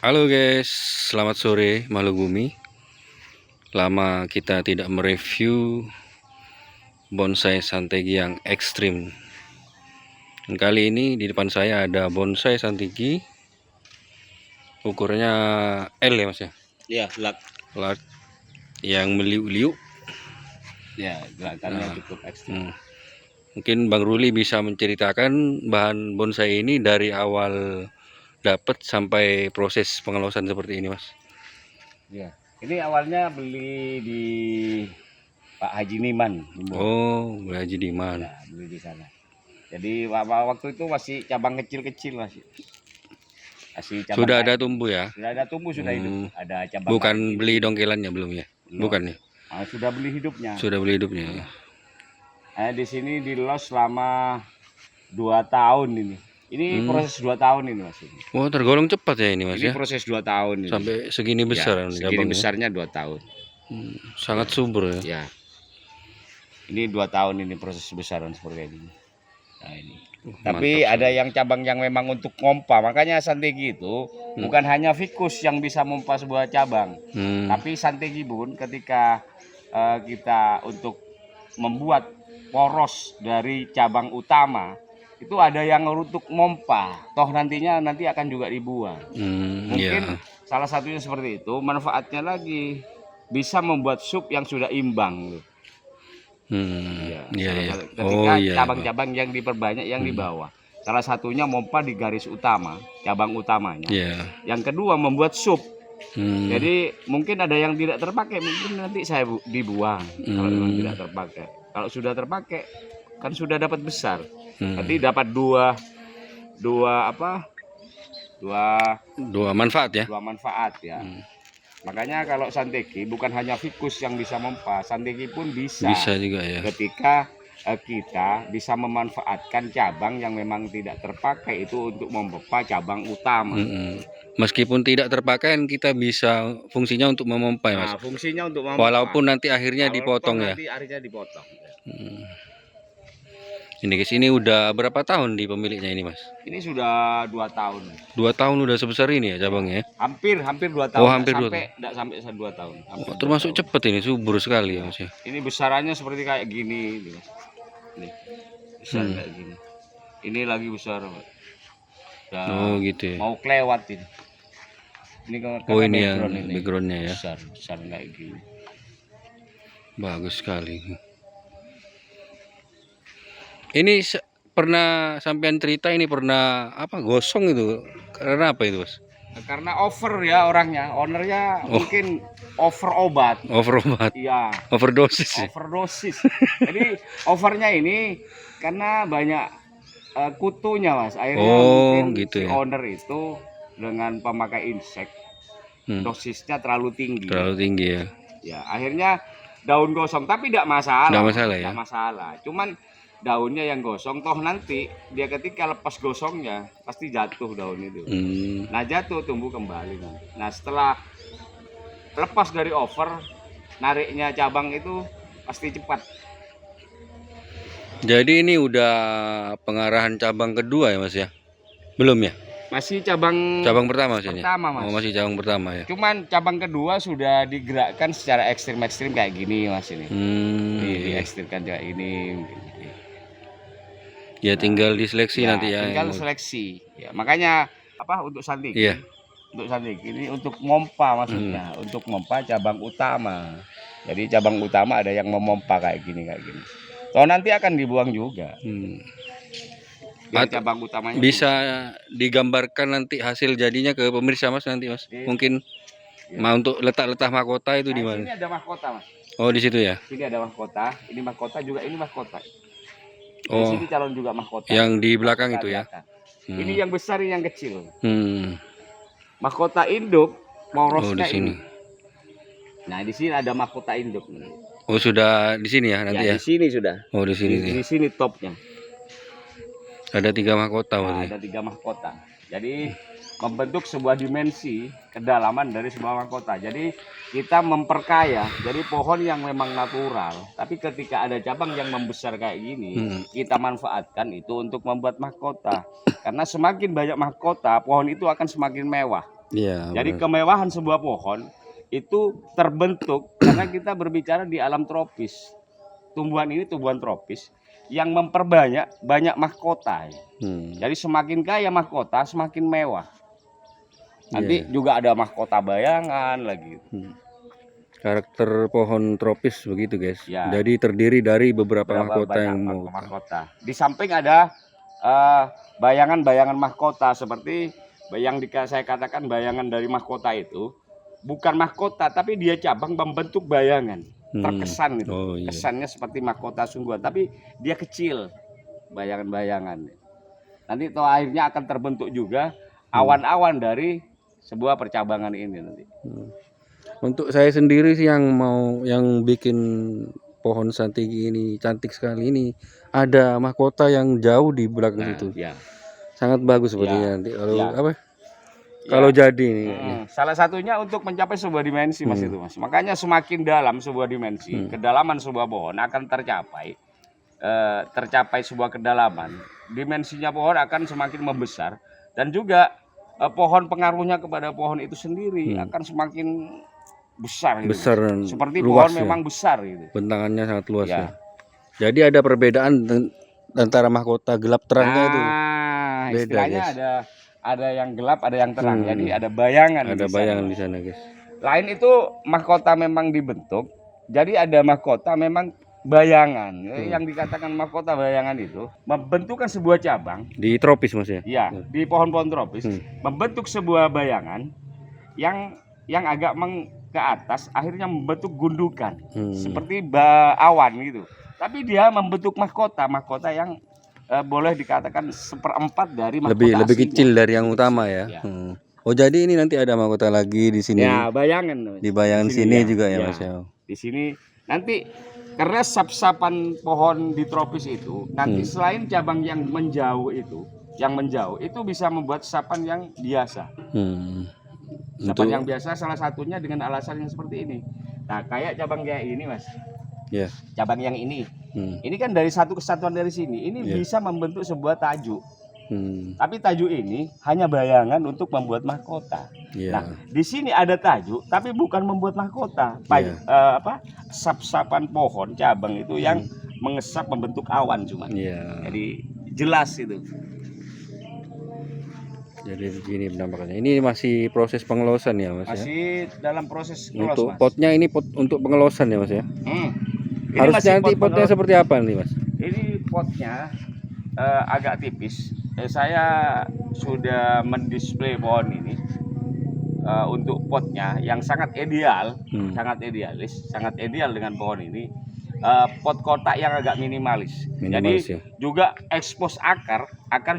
Halo guys, selamat sore makhluk bumi. Lama kita tidak mereview bonsai santegi yang ekstrim. Kali ini di depan saya ada bonsai santegi, ukurannya L ya mas ya? Ya, Lat yang meliuk-liuk. ya gerakannya cukup ekstrim. Mungkin Bang Ruli bisa menceritakan bahan bonsai ini dari awal dapat sampai proses pengelolaan seperti ini mas. Ya, ini awalnya beli di Pak Haji Niman. Oh, beli Haji Niman. Ya, beli di sana. Jadi waktu itu masih cabang kecil-kecil masih cabang Sudah ada tumbuh ya? Sudah ada tumbuh, sudah hidup. Ada cabang. Bukan beli dongkelannya belum ya? Belum. Bukan ya? Sudah beli hidupnya. Sudah beli hidupnya. Di sini di los selama 2 tahun ini. Ini proses 2 tahun ini mas. Oh, tergolong cepat ya ini mas ini ya? Proses 2 tahun ini. Sampai segini besar. Ya, segini besarnya 2 tahun. Sangat subur ya. Ya. Ini 2 tahun ini proses besaran seperti ini. Nah ini. Tapi mantap, ada yang cabang yang memang untuk ngompa. Makanya santegi itu bukan hanya fikus yang bisa mompa sebuah cabang. Tapi santegi pun ketika kita untuk membuat poros dari cabang utama, itu ada yang untuk mompa. Toh nanti akan juga dibuang. Mungkin salah satunya seperti itu. Manfaatnya lagi bisa membuat sup yang sudah imbang. Ketika cabang-cabang yang diperbanyak yang di bawah, salah satunya mompa di garis utama, cabang utamanya. Yang kedua membuat sup. Jadi mungkin ada yang tidak terpakai, mungkin nanti saya dibuang kalau memang tidak terpakai. Kalau sudah terpakai kan sudah dapat besar. Nanti dapat dua manfaat ya. Dua manfaat ya. Makanya kalau santegi bukan hanya fikus yang bisa mempa, santegi pun bisa juga ya. Ketika kita bisa memanfaatkan cabang yang memang tidak terpakai itu untuk memompa cabang utama. Meskipun tidak terpakai kita bisa fungsinya untuk memompa ya mas. Fungsinya untuk memompa. Walaupun nanti akhirnya dipotong ya. Nanti akhirnya dipotong. Ini guys, ini udah berapa tahun di pemiliknya ini mas? Ini sudah 2 tahun. 2 tahun udah sebesar ini ya cabangnya? Hampir 2 tahun. Oh, hampir 2 tahun. Tidak sampai 2 tahun. Termasuk cepat ini, subur sekali ya mas ya. Ini besarannya seperti kayak gini. Nih, besar kayak gini. Ini lagi besar. Oh gitu ya. Mau kelewat ini. Ini ini yang backgroundnya ya. Besar kayak gini. Bagus sekali. Ini pernah sampean cerita ini pernah apa gosong itu karena apa itu mas? Karena over ya orangnya, ownernya mungkin over obat. Iya. Overdosis. Jadi overnya ini karena banyak kutunya mas. Akhirnya mungkin gitu si owner itu dengan pemakai insek dosisnya terlalu tinggi. Ya. Ya akhirnya daun gosong, tapi tidak masalah. Tidak masalah. Cuman daunnya yang gosong, toh nanti dia ketika lepas gosongnya pasti jatuh daun itu. Nah jatuh tumbuh kembali. Nah setelah lepas dari over, nariknya cabang itu pasti cepat. Jadi ini udah pengarahan cabang kedua ya mas ya? Belum ya? Masih cabang pertama mas. Mas. Masih cabang pertama ya. Cuman cabang kedua sudah digerakkan secara ekstrim kayak gini mas ini. Diekstrimkan kayak ini. Ya tinggal diseleksi nanti ya. Tinggal seleksi. Ya, makanya untuk santegi. Iya. Untuk santegi ini untuk mompa maksudnya, untuk mompa cabang utama. Jadi cabang utama ada yang memompa kayak gini. Toh nanti akan dibuang juga. Cabang utamanya bisa digambarkan nanti hasil jadinya ke pemirsa mas nanti mas. Mungkin mau untuk letak mahkota itu di mana? Ini ada mahkota mas. Oh di situ ya. Ini ada mahkota. Ini mahkota juga, ini mahkota. Di sini calon juga mahkota. Yang di belakang itu ya. Ini yang besar, ini yang kecil. Mahkota induk porosnya di sini. Nah di sini ada mahkota induk. Oh sudah di sini ya nanti ya. Di sini sudah. Oh di sini. Di sini topnya. Ada 3 mahkota. Ada 3 mahkota. Jadi membentuk sebuah dimensi kedalaman dari sebuah mahkota. Jadi kita memperkaya. Jadi pohon yang memang natural, tapi ketika ada cabang yang membesar kayak gini, kita manfaatkan itu untuk membuat mahkota. Karena semakin banyak mahkota, pohon itu akan semakin mewah. Iya, Jadi benar. kemewahan sebuah pohon itu terbentuk karena kita berbicara di alam tropis. Tumbuhan ini tumbuhan tropis yang memperbanyak banyak mahkota. Hmm. Jadi semakin kaya mahkota, semakin mewah. Nanti Iya. juga ada mahkota bayangan lagi. Karakter pohon tropis begitu guys. Ya. Jadi terdiri dari beberapa Berapa mahkota banyak yang mau. mahkota. Di samping ada bayangan-bayangan mahkota seperti yang saya katakan bayangan dari mahkota itu bukan mahkota tapi dia cabang membentuk bayangan. Terkesan gitu. Oh, iya. Kesannya seperti mahkota sungguhan tapi dia kecil bayangan-bayangan. Nanti toh akhirnya akan terbentuk juga awan-awan dari sebuah percabangan ini nanti. Untuk saya sendiri sih yang bikin pohon santegi ini cantik sekali ini ada mahkota yang jauh di belakang situ. Ya. Sangat bagus sepertinya nanti kalau Ya. apa? Kalau jadi ini. Salah satunya untuk mencapai sebuah dimensi Mas itu Mas. Makanya semakin dalam sebuah dimensi, kedalaman sebuah pohon akan tercapai sebuah kedalaman. Dimensinya pohon akan semakin membesar dan juga pohon pengaruhnya kepada pohon itu sendiri akan semakin besar gitu. Besar dan Seperti luas pohon ya. memang besar gitu. Bentangannya sangat luas Ya. ya. Jadi ada perbedaan antara mahkota gelap terangnya itu. Beda, Istilahnya guys. ada yang gelap, ada yang terang. Jadi ada bayangan Ada di sana. bayangan di sana guys. Lain itu mahkota memang dibentuk. Jadi ada mahkota memang bayangan. Yang dikatakan mahkota bayangan itu membentukkan sebuah cabang. Di tropis Mas ya. Ya, di pohon-pohon tropis membentuk sebuah bayangan yang agak ke atas akhirnya membentuk gundukan seperti awan gitu. Tapi dia membentuk mahkota yang boleh dikatakan seperempat dari mahkota Lebih aslinya. kecil dari yang utama ya. Ya. Oh jadi ini nanti ada mahkota lagi di sini. Ya, bayangan. Di bayangan sini juga ya, Ya. Mas ya. Di sini nanti karena sap-sapan pohon di tropis itu nanti selain cabang yang menjauh itu bisa membuat sapan yang biasa. Sapan yang biasa salah satunya dengan alasan yang seperti ini. Nah, kayak cabang kayak ini, Mas. Ya. Cabang yang ini. Ini kan dari satu kesatuan dari sini. Ini bisa membentuk sebuah tajuk. Tapi tajuk ini hanya bayangan untuk membuat mahkota. Nah, di sini ada tajuk, tapi bukan membuat mahkota. Sap-sapan pohon cabang itu yang mengesap membentuk awan cuma. Jadi jelas itu. Jadi begini penampakannya. Ini masih proses pengelosan ya Mas ya. Masih dalam proses ngelos, Untuk Mas. potnya ini pot untuk pengelosan ya Mas ya. Ini Harusnya masih nanti potnya seperti apa nih Mas? Ini potnya agak tipis. Saya sudah mendisplay pohon ini untuk potnya yang sangat ideal, sangat idealis, sangat ideal dengan pohon ini. Pot kotak yang agak minimalis. Jadi ya. juga ekspos akar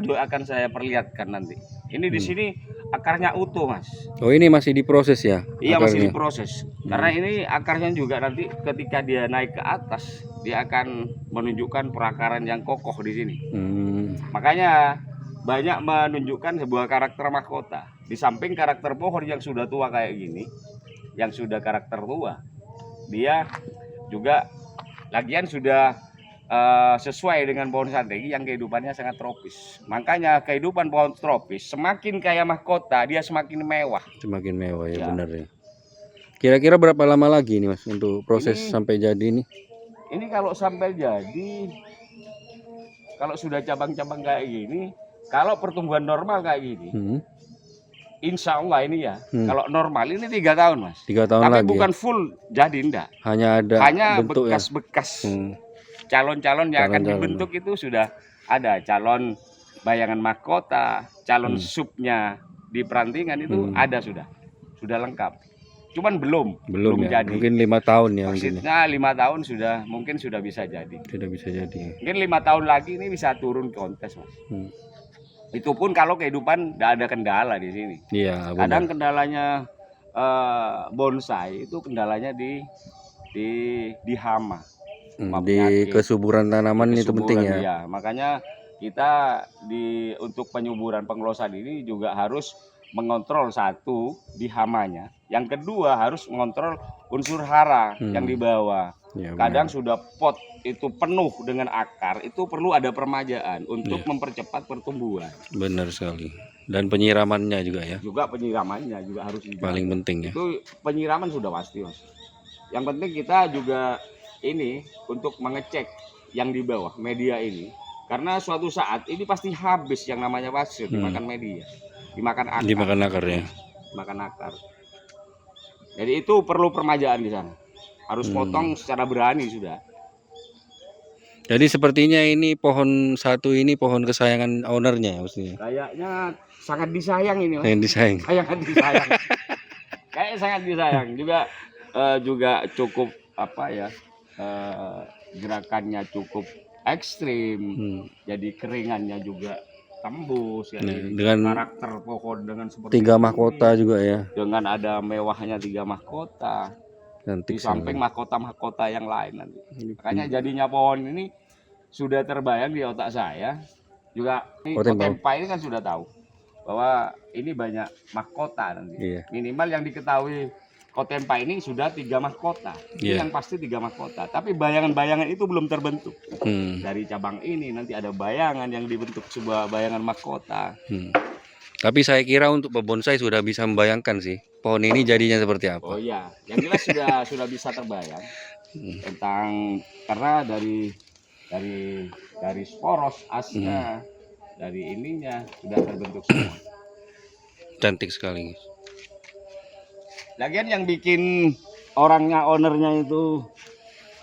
juga akan saya perlihatkan nanti. Ini di sini akarnya utuh, Mas. Oh, ini masih diproses ya? Iya, masih akarnya? diproses. Karena ini akarnya juga nanti ketika dia naik ke atas, dia akan menunjukkan perakaran yang kokoh di sini. Makanya banyak menunjukkan sebuah karakter mahkota. Di samping karakter pohon yang sudah tua kayak gini, yang sudah karakter tua, dia juga lagian sudah sesuai dengan pohon santegi yang kehidupannya sangat tropis. Makanya kehidupan pohon tropis semakin kaya mahkota, dia semakin mewah. Semakin mewah ya, benar ya. Kira-kira berapa lama lagi nih Mas untuk proses sampai jadi ini? Ini kalau sampai jadi, kalau sudah cabang-cabang kayak gini, kalau pertumbuhan normal kayak gini, insya Allah ini ya, kalau normal ini 3 tahun Mas. 3 tahun tapi lagi bukan full jadi enggak. Hanya bentuk bekas-bekas calon-calon yang akan dibentuk itu sudah ada. Calon bayangan mahkota, calon subnya di perantingan itu ada sudah lengkap. Cuman belum ya. jadi. Mungkin 5 tahun ya. Maksudnya 5 tahun mungkin sudah bisa jadi. Sudah bisa jadi. Mungkin 5 tahun lagi ini bisa turun kontes Mas. Itu pun kalau kehidupan tidak ada kendala di sini. Iya, benar. Kadang kendalanya bonsai itu kendalanya di hama. Di kesuburan tanaman itu penting ya. Ya. Makanya kita untuk penyuburan pengelosan ini juga harus mengontrol satu di hamanya. Yang kedua harus mengontrol unsur hara yang di bawah. Ya, Kadang benar. sudah pot itu penuh dengan akar, itu perlu ada permajaan untuk mempercepat pertumbuhan. Benar sekali. Dan penyiramannya juga ya, Juga penyiramannya juga harus paling dijaga. penting ya. Itu penyiraman sudah pasti, Mas. Yang penting kita juga ini untuk mengecek yang di bawah media ini, karena suatu saat ini pasti habis yang namanya pasir dimakan media, dimakan akar. Dimakan akar ya. Dimakan akar. Jadi itu perlu permajaan di sana. Harus potong secara berani sudah. Jadi sepertinya ini pohon satu ini pohon kesayangan ownernya ya maksudnya. Kayaknya sangat disayang ini, Mas. Yang disayang. Sangat disayang. Kayak sangat disayang juga cukup apa ya, gerakannya cukup ekstrim. Jadi keringannya juga tembus ya. Dengan Karakter pohon dengan seperti 3 mahkota juga ya. dengan ada mewahnya 3 mahkota. Cantik Di samping sekali. mahkota-mahkota yang lain nanti. Makanya jadinya pohon ini sudah terbayang di otak saya. Juga ini Kotempa ini kan sudah tahu bahwa ini banyak mahkota nanti. Iya. Minimal yang diketahui Kotempa ini sudah 3 mahkota. Ini yang pasti 3 mahkota. Tapi bayangan-bayangan itu belum terbentuk. Dari cabang ini nanti ada bayangan yang dibentuk sebuah bayangan mahkota. Tapi saya kira untuk pebonsai sudah bisa membayangkan sih pohon ini jadinya seperti apa. Oh iya, yang jelas sudah bisa terbayang tentang karena dari sporos asnya, dari ininya sudah terbentuk semua. Cantik sekali. Lagian yang bikin ownernya itu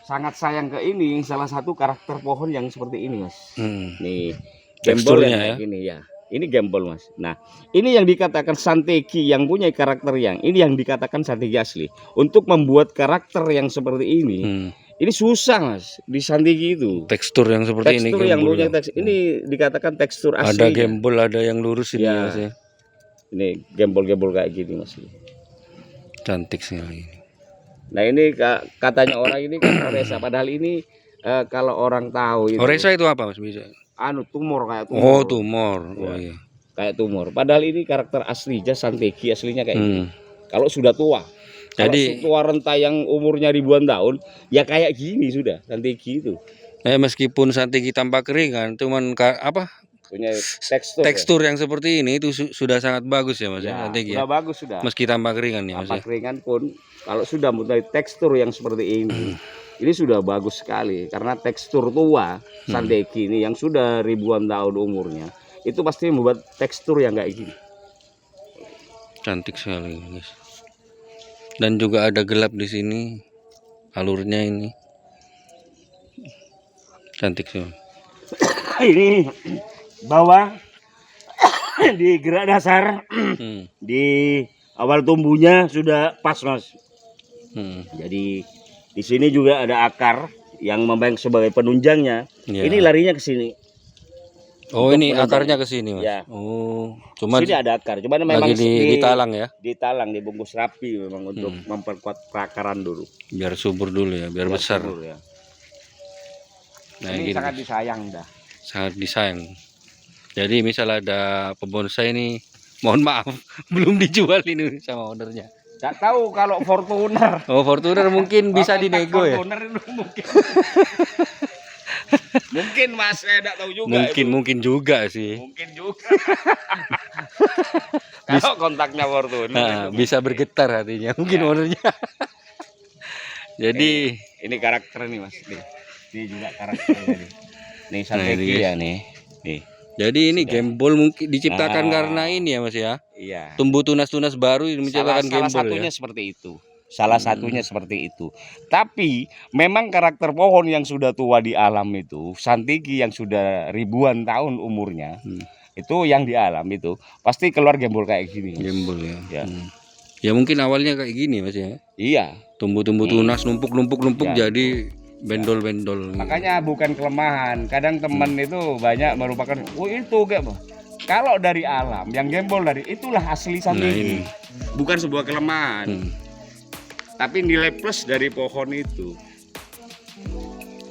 sangat sayang ke ini, salah satu karakter pohon yang seperti ini, Mas. Nih, gembol Teksturnya yang kayak gini ya. Ini gembol, Mas. Nah, ini yang dikatakan Santegi yang punya karakter ini yang dikatakan Santegi asli. Untuk membuat karakter yang seperti ini susah, Mas. Di Santegi itu. Tekstur yang seperti ini. Tekstur yang punya ini dikatakan tekstur asli. Ada gembol, ada yang lurus ini ya, Mas ya. Ini gembol-gembol kayak gini, Mas. Cantik sekali. Nah, ini katanya orang ini kan oresa, padahal ini kalau orang tahu itu. Oresa itu apa, Mas? Bisa? Tumor kayak tumor. Oh, tumor. Oh iya. Kayak tumor. Padahal ini karakter aslinya Santegi aslinya kayak gini. Kalau sudah tua. Jadi kalau tua renta yang umurnya ribuan tahun, ya kayak gini sudah Santegi itu. Meskipun Santegi tanpa keringan, cuman punya tekstur yang seperti ini itu sudah sangat bagus ya Mas ya, Santegi. Sudah bagus sudah. Meski tanpa keringan ya Mas. Tanpa keringan pun kalau sudah mulai tekstur yang seperti ini sudah bagus sekali karena tekstur tua Santegi ini yang sudah ribuan tahun umurnya itu pasti membuat tekstur yang kayak gini. Cantik sekali guys. Dan juga ada gelap di sini alurnya ini. Cantik sih. Ini bawah di gerak dasar di awal tumbuhnya sudah pas, Mas. Jadi di sini juga ada akar yang memang sebagai penunjangnya. Ini larinya ke sini. Oh, ini akarnya ke sini, Mas. Ya. Oh, cuman sini ada akar. Cuman memang lagi ditalang ya. Ditalang, dibungkus rapi memang untuk memperkuat perakaran dulu. Biar subur dulu ya, biar besar. Subur, ya. Nah, ini gini. sangat disayang dah. Sangat disayang. Jadi misal ada pebonsai ini, mohon maaf, belum dijual ini sama ownernya. Gak tahu kalau Fortuner. Oh, Fortuner mungkin bisa dinego ya. Fortuner itu mungkin. Mungkin Mas, saya tidak tahu juga. Mungkin juga sih. Mungkin juga. Kalau kontaknya Fortuner bisa bergetar hatinya mungkin ownernya. Jadi ini karakter nih Mas. Ini juga karakternya nih. Nih Santegi ya nih. Jadi ini gembol mungkin diciptakan karena ini ya Mas ya. Iya. Tumbuh tunas-tunas baru menciptakan gembol salah satunya seperti itu. Salah satunya seperti itu. Tapi memang karakter pohon yang sudah tua di alam itu, Santegi yang sudah ribuan tahun umurnya, itu yang di alam itu pasti keluar gembol kayak gini. Gembol ya. Ya mungkin awalnya kayak gini Mas ya. Iya. Tumbuh-tumbuh tunas numpuk jadi bendol-bendol. Makanya bukan kelemahan. Kadang teman itu banyak merupakan, oh itu kayak kalau dari alam yang gembol dari itulah asli Santegi. Bukan sebuah kelemahan. Tapi nilai plus dari pohon itu.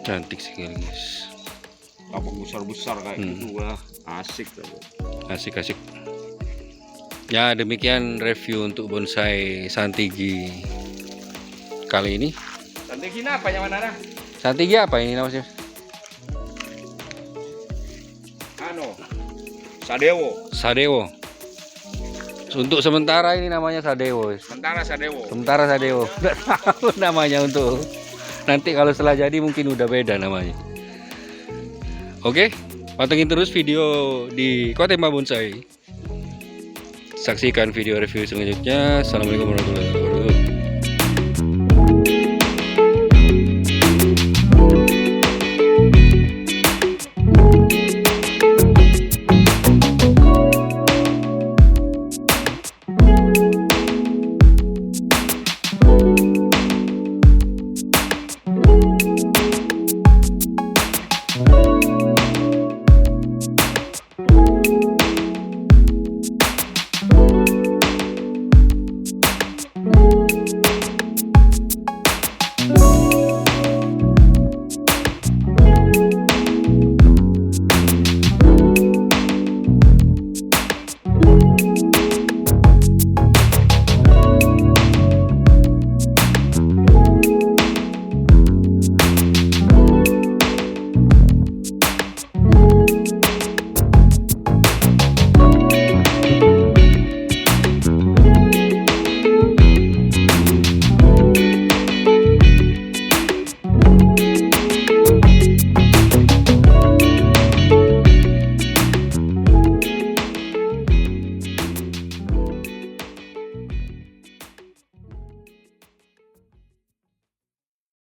Cantik sekali guys. Kabung besar-besar kayak gitu lah, asik tuh. Asik. Ya demikian review untuk bonsai Santegi kali ini. Santegi apa yang mana? Santegi apa ini namanya? Sadewo. Sadewo. Untuk sementara ini namanya Sadewo. Sementara Sadewo. Sementara Sadewo. Nggak tahu namanya untuk. Nanti kalau setelah jadi mungkin udah beda namanya. Oke, pantengin terus video di Kotema Bonsai. Saksikan video review selanjutnya. Assalamualaikum warahmatullahi wabarakatuh.